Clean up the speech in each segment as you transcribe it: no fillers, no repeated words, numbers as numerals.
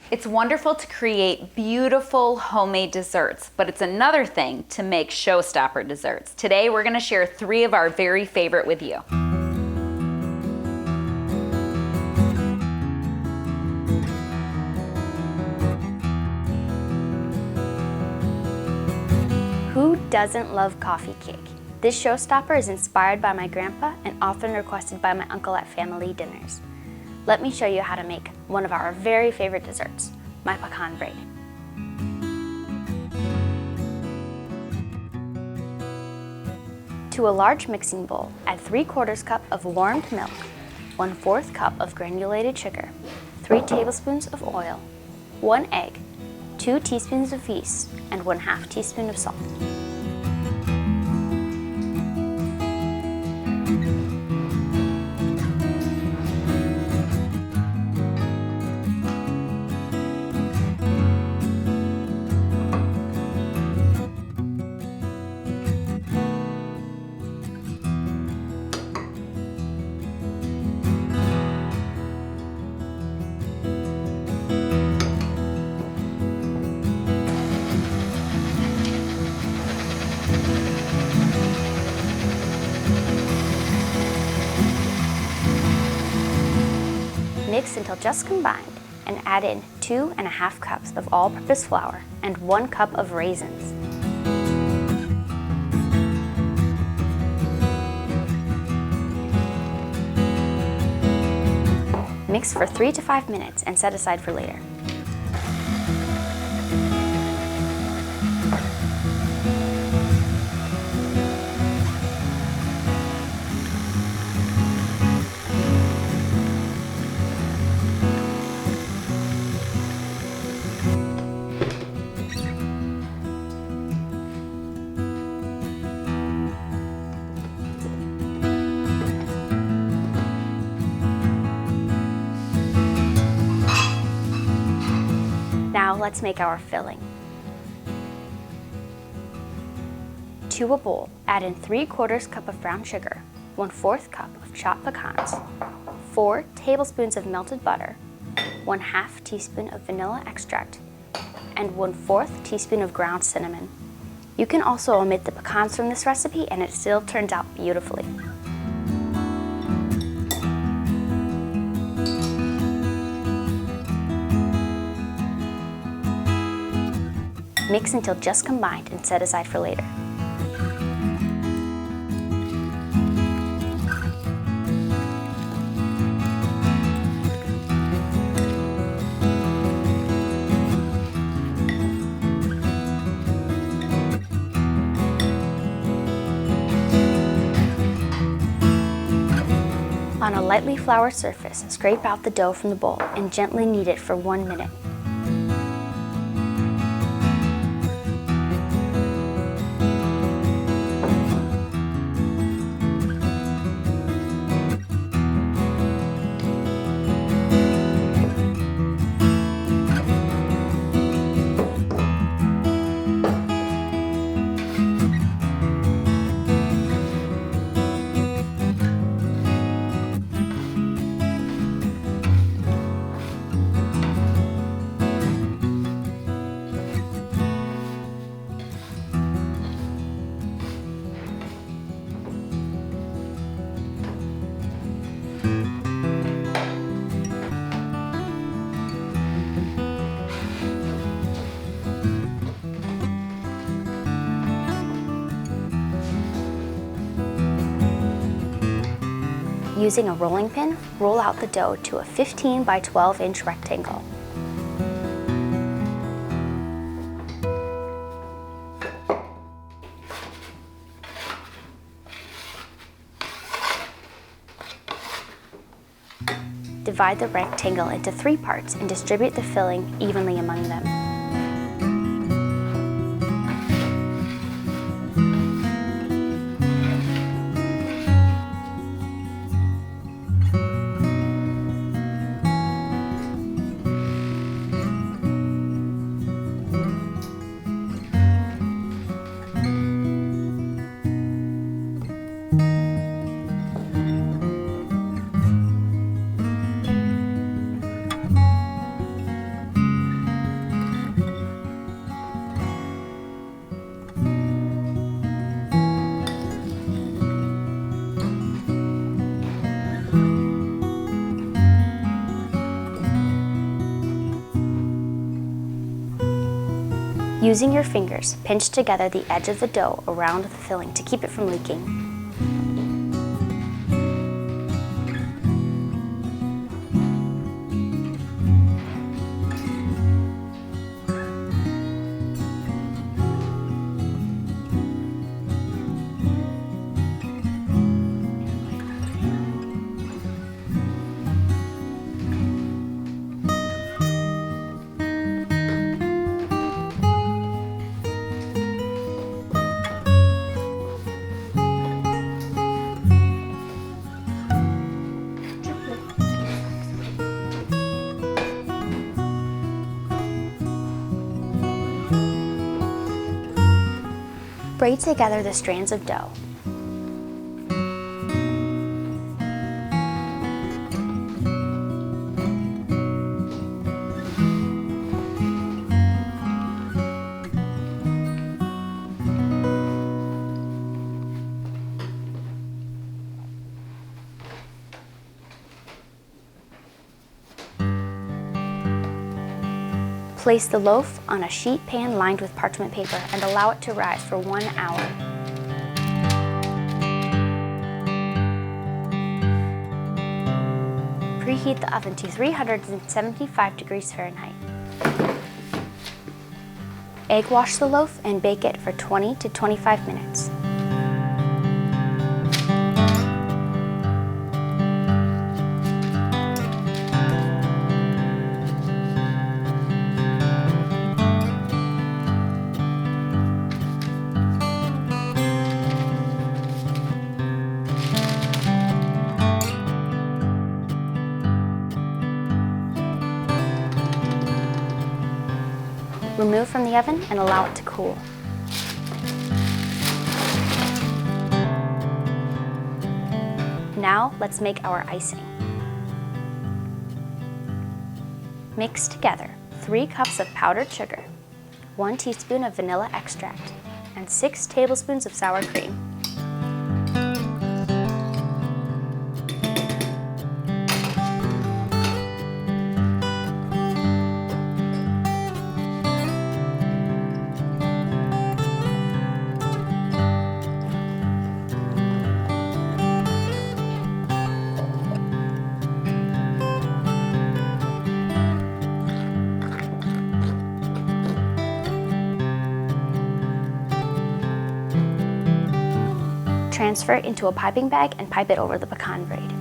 It's wonderful to create beautiful homemade desserts, but it's another thing to make showstopper desserts. Today, we're gonna share 3 of our very favorite with you. Who doesn't love coffee cake? This showstopper is inspired by my grandpa and often requested by my uncle at family dinners. Let me show you how to make one of our very favorite desserts, my pecan braid. To a large mixing bowl, add 3/4 cup of warmed milk, 1/4 cup of granulated sugar, 3 tablespoons of oil, 1 egg, 2 teaspoons of yeast, and 1/2 teaspoon of salt. Mix until just combined and add in 2½ cups of all-purpose flour and 1 cup of raisins. Mix for 3 to 5 minutes and set aside for later. Now let's make our filling. To a bowl, add in 3/4 cup of brown sugar, 1/4 cup of chopped pecans, 4 tablespoons of melted butter, 1/2 teaspoon of vanilla extract, and 1/4 teaspoon of ground cinnamon. You can also omit the pecans from this recipe and it still turns out beautifully. Mix until just combined and set aside for later. On a lightly floured surface, scrape out the dough from the bowl and gently knead it for 1 minute. Using a rolling pin, roll out the dough to a 15 by 12 inch rectangle. Divide the rectangle into 3 parts and distribute the filling evenly among them. Using your fingers, pinch together the edge of the dough around the filling to keep it from leaking. Braid together the strands of dough. Place the loaf on a sheet pan lined with parchment paper and allow it to rise for 1 hour. Preheat the oven to 375 degrees Fahrenheit. Egg wash the loaf and bake it for 20 to 25 minutes. Remove from the oven and allow it to cool. Now let's make our icing. Mix together 3 cups of powdered sugar, 1 teaspoon of vanilla extract, and 6 tablespoons of sour cream. Transfer it into a piping bag and pipe it over the pecan braid.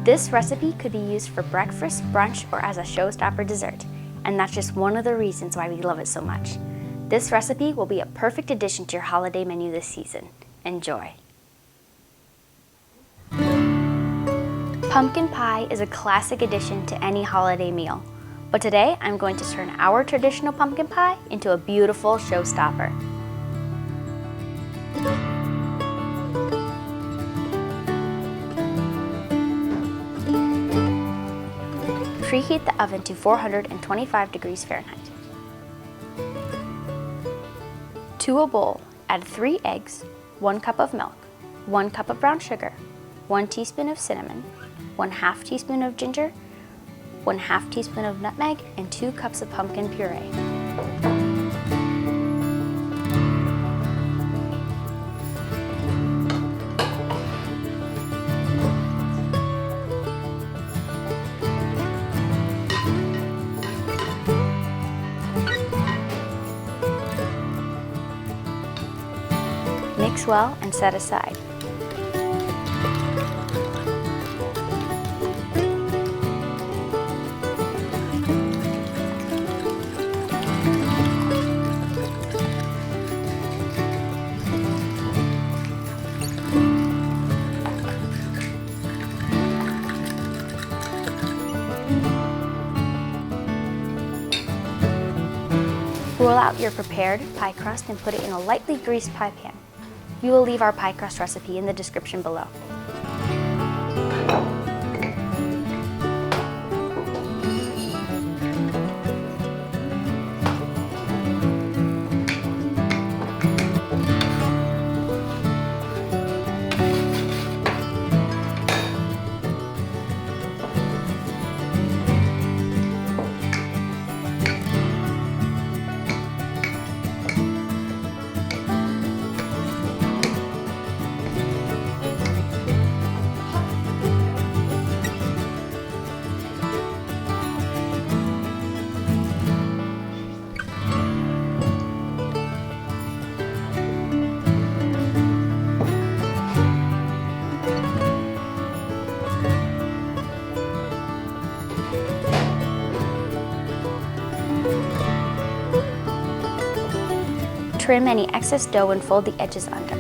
This recipe could be used for breakfast, brunch, or as a showstopper dessert, and that's just one of the reasons why we love it so much. This recipe will be a perfect addition to your holiday menu this season. Enjoy! Pumpkin pie is a classic addition to any holiday meal, but today I'm going to turn our traditional pumpkin pie into a beautiful showstopper. Preheat the oven to 425 degrees Fahrenheit. To a bowl, add 3 eggs, 1 cup of milk, 1 cup of brown sugar, 1 teaspoon of cinnamon, 1/2 teaspoon of ginger, 1/2 teaspoon of nutmeg, and 2 cups of pumpkin puree. Mix well and set aside. Roll out your prepared pie crust and put it in a lightly greased pie pan. We will leave our pie crust recipe in the description below. Trim any excess dough and fold the edges under.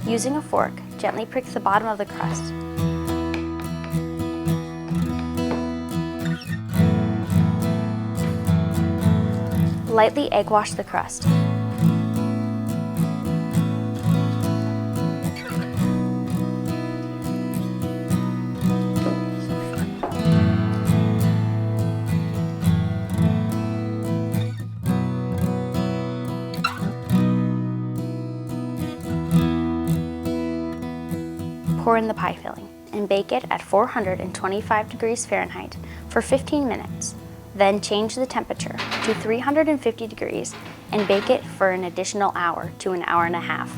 Using a fork, gently prick the bottom of the crust. Lightly egg wash the crust. Pour in the pie filling and bake it at 425 degrees Fahrenheit for 15 minutes. Then change the temperature to 350 degrees and bake it for an additional hour to an hour and a half.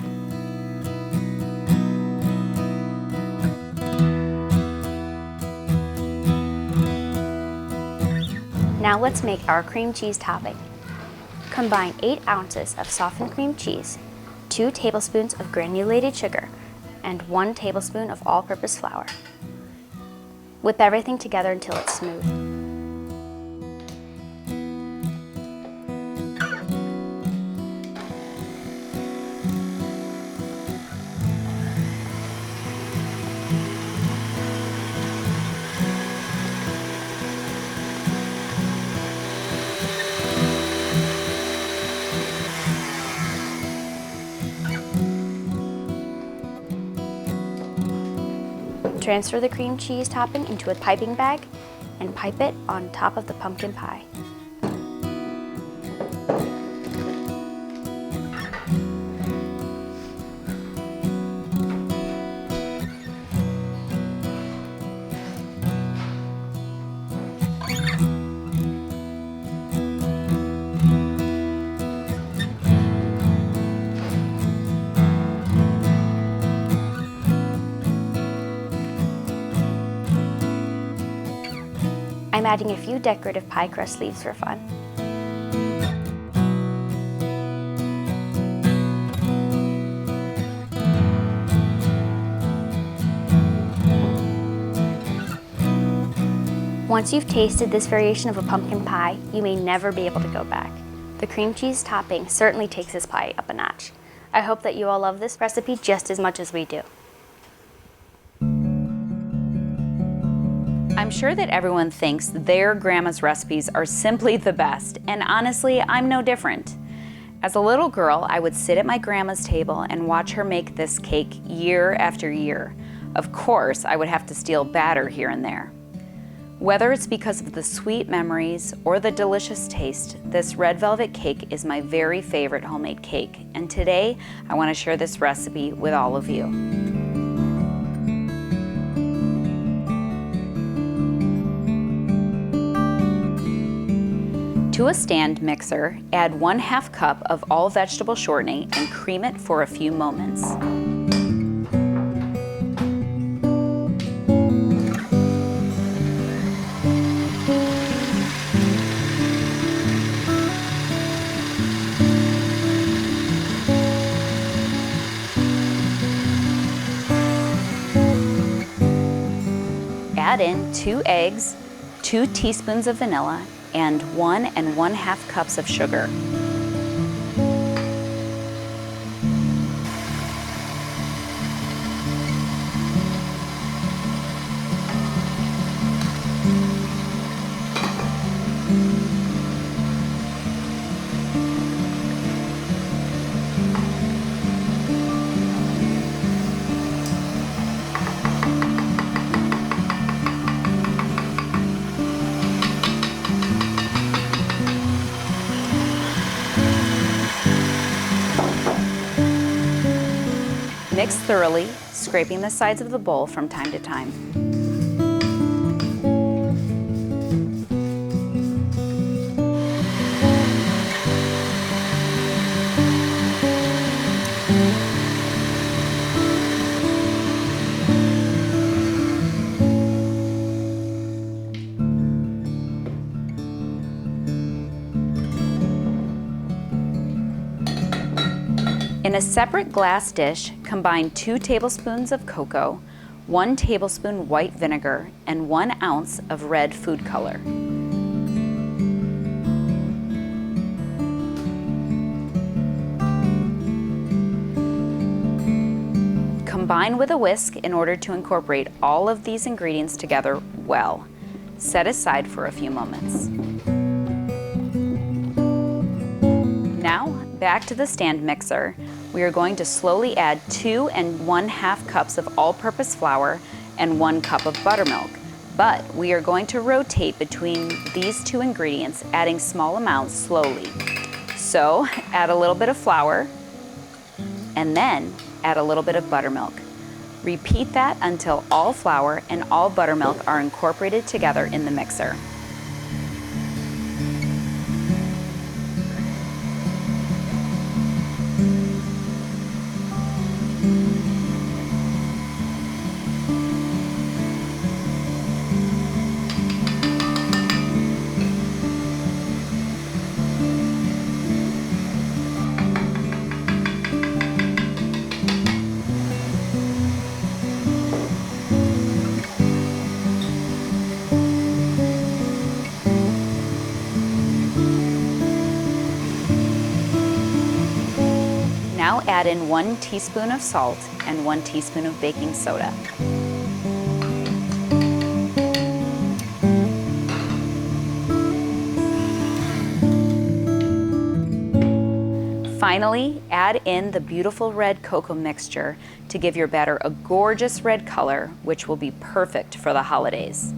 Now let's make our cream cheese topping. Combine 8 ounces of softened cream cheese, 2 tablespoons of granulated sugar, and 1 tablespoon of all-purpose flour. Whip everything together until it's smooth. Transfer the cream cheese topping into a piping bag and pipe it on top of the pumpkin pie. I'm adding a few decorative pie crust leaves for fun. Once you've tasted this variation of a pumpkin pie, you may never be able to go back. The cream cheese topping certainly takes this pie up a notch. I hope that you all love this recipe just as much as we do. I'm sure that everyone thinks their grandma's recipes are simply the best, and honestly, I'm no different. As a little girl, I would sit at my grandma's table and watch her make this cake year after year. Of course, I would have to steal batter here and there. Whether it's because of the sweet memories or the delicious taste, this red velvet cake is my very favorite homemade cake, and today I want to share this recipe with all of you. To a stand mixer, add 1/2 cup of all vegetable shortening and cream it for a few moments. add in 2 eggs, 2 teaspoons of vanilla, and 1 1/2 cups of sugar. Mix thoroughly, scraping the sides of the bowl from time to time. In a separate glass dish, combine 2 tablespoons of cocoa, 1 tablespoon white vinegar, and 1 ounce of red food color. Combine with a whisk in order to incorporate all of these ingredients together well. Set aside for a few moments. Now, back to the stand mixer. We are going to slowly add 2 1/2 cups of all-purpose flour and 1 cup of buttermilk. But we are going to rotate between these 2 ingredients, adding small amounts slowly. So, add a little bit of flour, and then add a little bit of buttermilk. Repeat that until all flour and all buttermilk are incorporated together in the mixer. Now add in 1 teaspoon of salt and 1 teaspoon of baking soda. Finally, add in the beautiful red cocoa mixture to give your batter a gorgeous red color, which will be perfect for the holidays.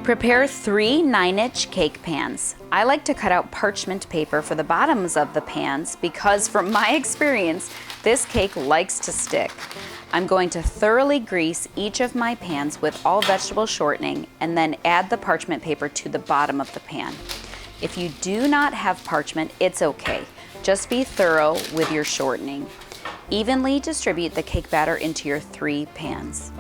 Prepare 3 9-inch cake pans. I like to cut out parchment paper for the bottoms of the pans because from my experience, this cake likes to stick. I'm going to thoroughly grease each of my pans with all vegetable shortening and then add the parchment paper to the bottom of the pan. If you do not have parchment, it's okay. Just be thorough with your shortening. Evenly distribute the cake batter into your 3 pans.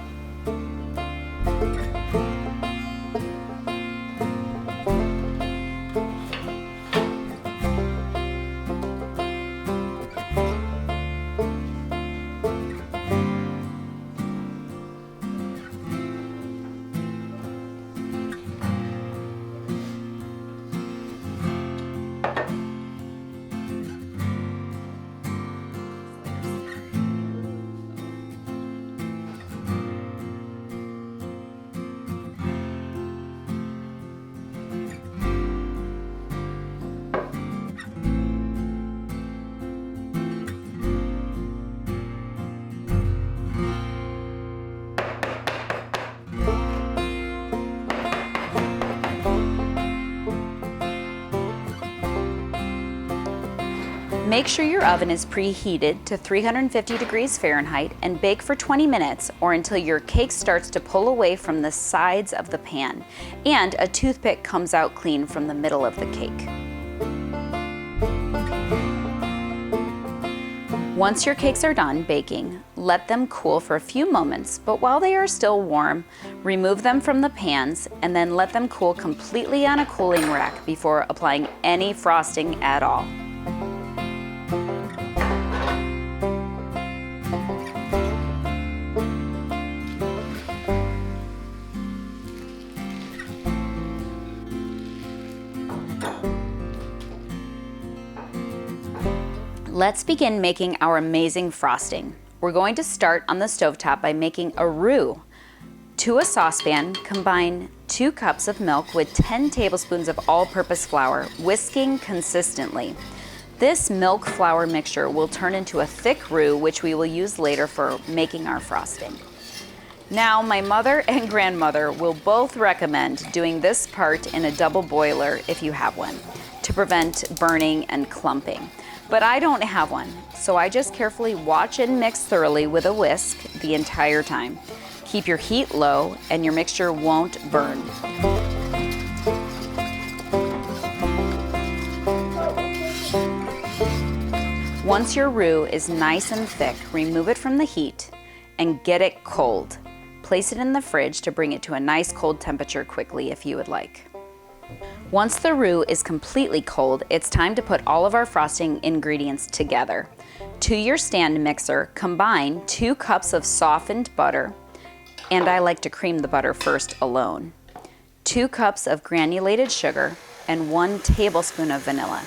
Make sure your oven is preheated to 350 degrees Fahrenheit and bake for 20 minutes or until your cake starts to pull away from the sides of the pan and a toothpick comes out clean from the middle of the cake. Once your cakes are done baking, let them cool for a few moments, but while they are still warm, remove them from the pans and then let them cool completely on a cooling rack before applying any frosting at all. Let's begin making our amazing frosting. We're going to start on the stovetop by making a roux. To a saucepan, combine 2 cups of milk with 10 tablespoons of all-purpose flour, whisking consistently. This milk-flour mixture will turn into a thick roux, which we will use later for making our frosting. Now, my mother and grandmother will both recommend doing this part in a double boiler if you have one, to prevent burning and clumping. But I don't have one, so I just carefully watch and mix thoroughly with a whisk the entire time. Keep your heat low and your mixture won't burn. Once your roux is nice and thick, remove it from the heat and get it cold. Place it in the fridge to bring it to a nice cold temperature quickly if you would like. Once the roux is completely cold, it's time to put all of our frosting ingredients together. To your stand mixer, combine 2 cups of softened butter, and I like to cream the butter first alone, 2 cups of granulated sugar, and 1 tablespoon of vanilla.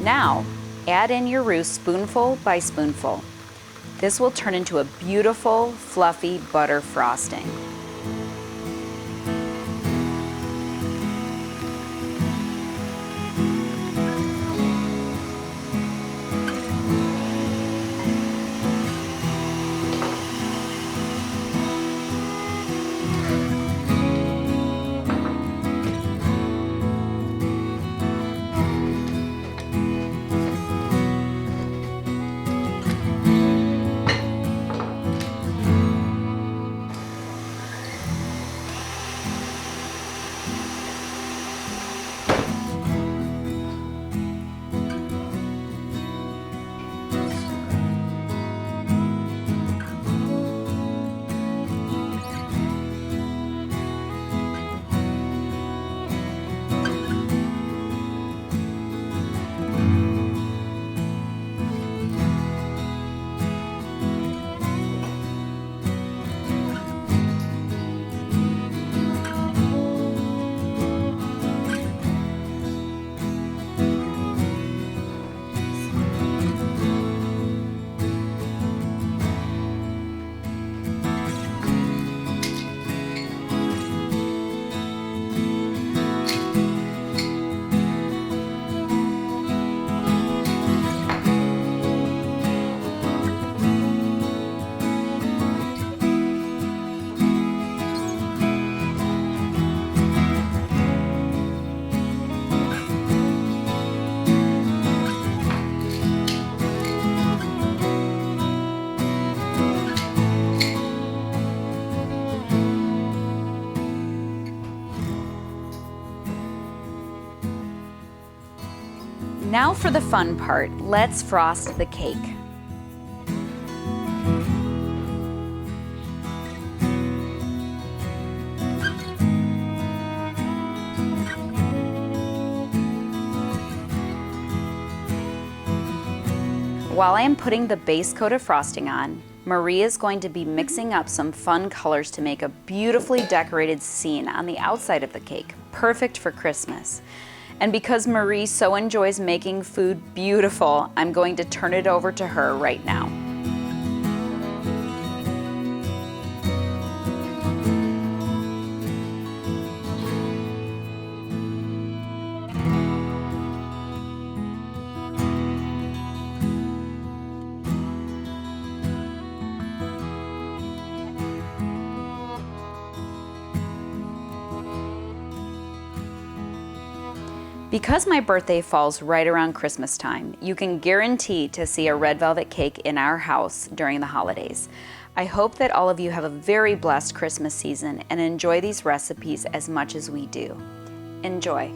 Now, add in your roux spoonful by spoonful. This will turn into a beautiful, fluffy butter frosting. Now for the fun part, let's frost the cake. While I am putting the base coat of frosting on, Marie is going to be mixing up some fun colors to make a beautifully decorated scene on the outside of the cake, perfect for Christmas. And because Marie so enjoys making food beautiful, I'm going to turn it over to her right now. Because my birthday falls right around Christmas time, you can guarantee to see a red velvet cake in our house during the holidays. I hope that all of you have a very blessed Christmas season and enjoy these recipes as much as we do. Enjoy.